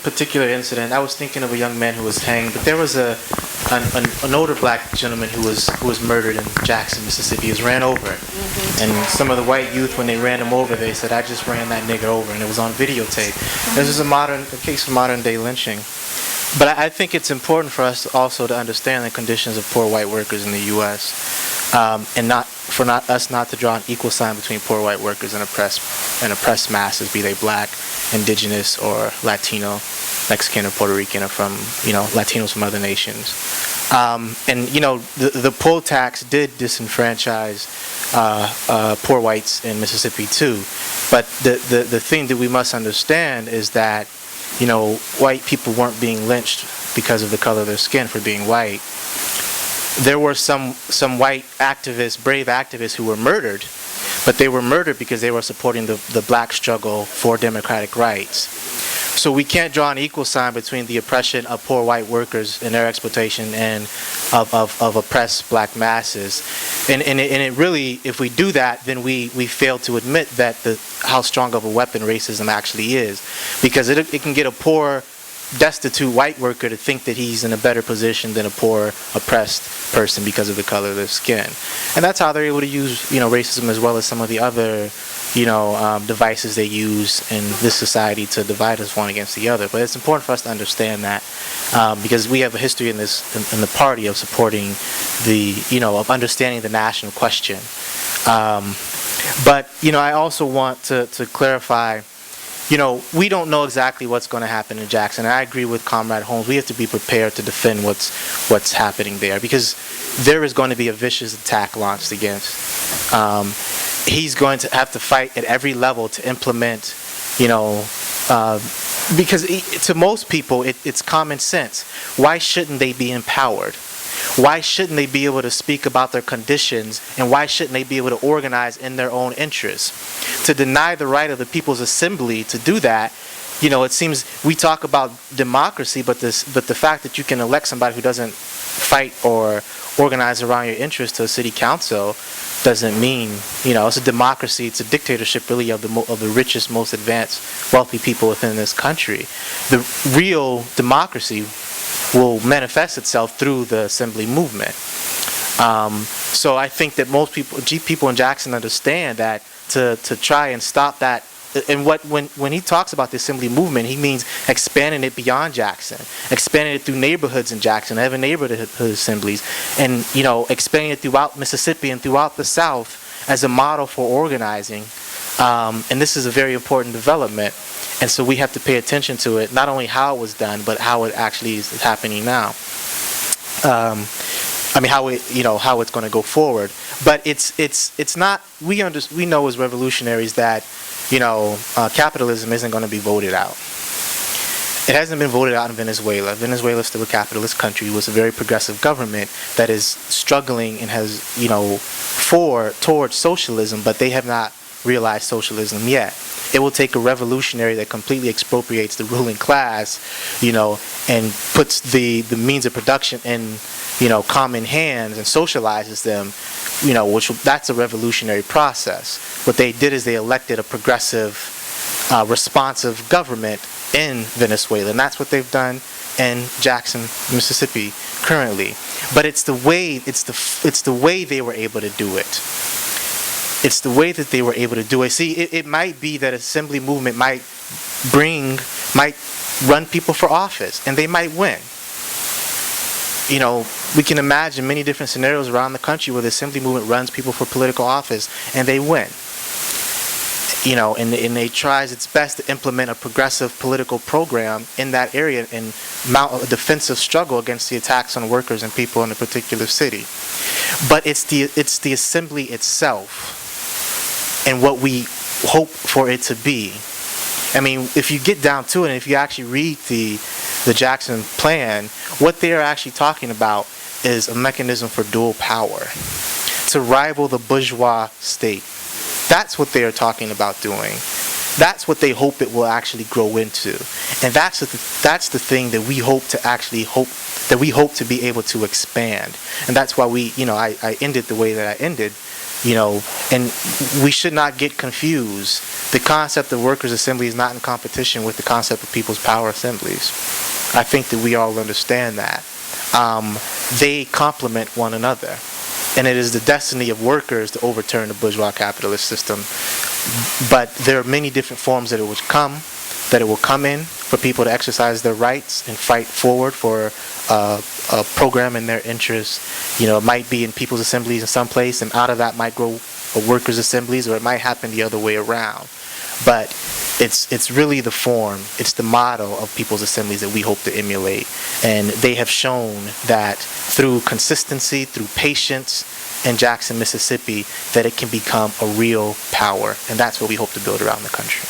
particular incident, I was thinking of a young man who was hanged, but there was an older black gentleman who was murdered in Jackson, Mississippi. He was ran over, and some of the white youth, when they ran him over, they said, "I just ran that nigger over," and it was on videotape. This is a case of modern day lynching. But I think it's important for us also to understand the conditions of poor white workers in the U.S. And not to draw an equal sign between poor white workers and oppressed masses, be they black, indigenous, or Latino, Mexican, or Puerto Rican, or from Latinos from other nations. And the poll tax did disenfranchise poor whites in Mississippi too. But the thing that we must understand is that white people weren't being lynched because of the color of their skin for being white. There were some white activists, brave activists, who were murdered, but they were murdered because they were supporting the black struggle for democratic rights. So we can't draw an equal sign between the oppression of poor white workers and their exploitation and of oppressed black masses. And it really, if we do that, then we fail to admit that how strong of a weapon racism actually is. Because it can get a poor, destitute white worker to think that he's in a better position than a poor, oppressed person because of the color of their skin. And that's how they're able to use racism, as well as some of the other devices they use in this society to divide us one against the other. But it's important for us to understand that because we have a history in the party of supporting of understanding the national question. But I also want to clarify, we don't know exactly what's going to happen in Jackson. And I agree with Comrade Holmes. We have to be prepared to defend what's happening there, because there is going to be a vicious attack launched against. He's going to have to fight at every level to implement, because to most people it's common sense. Why shouldn't they be empowered? Why shouldn't they be able to speak about their conditions, and why shouldn't they be able to organize in their own interests? To deny the right of the People's Assembly to do that, it seems we talk about democracy, but the fact that you can elect somebody who doesn't fight or organize around your interests to a city council doesn't mean, it's a democracy. It's a dictatorship, really, of the richest, most advanced, wealthy people within this country. The real democracy will manifest itself through the assembly movement. So I think that most people in Jackson understand that to try and stop that. And when he talks about the assembly movement, he means expanding it beyond Jackson, expanding it through neighborhoods in Jackson, having neighborhood assemblies, and expanding it throughout Mississippi and throughout the South as a model for organizing. And this is a very important development, and so we have to pay attention to it, not only how it was done, but how it actually is happening now. How it's going to go forward. But it's not. We know as revolutionaries that capitalism isn't going to be voted out. It hasn't been voted out in Venezuela. Venezuela is still a capitalist country. It was a very progressive government that is struggling and has towards socialism, but they have not realized socialism yet. It will take a revolutionary that completely expropriates the ruling class, and puts the means of production in common hands and socializes them, that's a revolutionary process. What they did is they elected a progressive, responsive government in Venezuela, and that's what they've done in Jackson, Mississippi, currently. But it's the way they were able to do it. It's the way that they were able to do it. See, it might be that assembly movement might run people for office, and they might win. We can imagine many different scenarios around the country where the assembly movement runs people for political office, and they win. And they tries its best to implement a progressive political program in that area and mount a defensive struggle against the attacks on workers and people in a particular city. But it's the assembly itself and what we hope for it to be. If you get down to it, and if you actually read the Jackson plan, what they are actually talking about is a mechanism for dual power to rival the bourgeois state. That's what they are talking about doing. That's what they hope it will actually grow into, and that's the thing that we hope to be able to expand. And that's why I ended the way that I ended, And we should not get confused. The concept of workers' assembly is not in competition with the concept of people's power assemblies. I think that we all understand that. They complement one another. And it is the destiny of workers to overturn the bourgeois capitalist system. But there are many different forms that it will come in for people to exercise their rights and fight forward for a program in their interest. It might be in people's assemblies in some place, and out of that might grow workers' assemblies, or it might happen the other way around. But it's really the form, it's the model of people's assemblies that we hope to emulate. And they have shown that through consistency, through patience in Jackson, Mississippi, that it can become a real power. And that's what we hope to build around the country.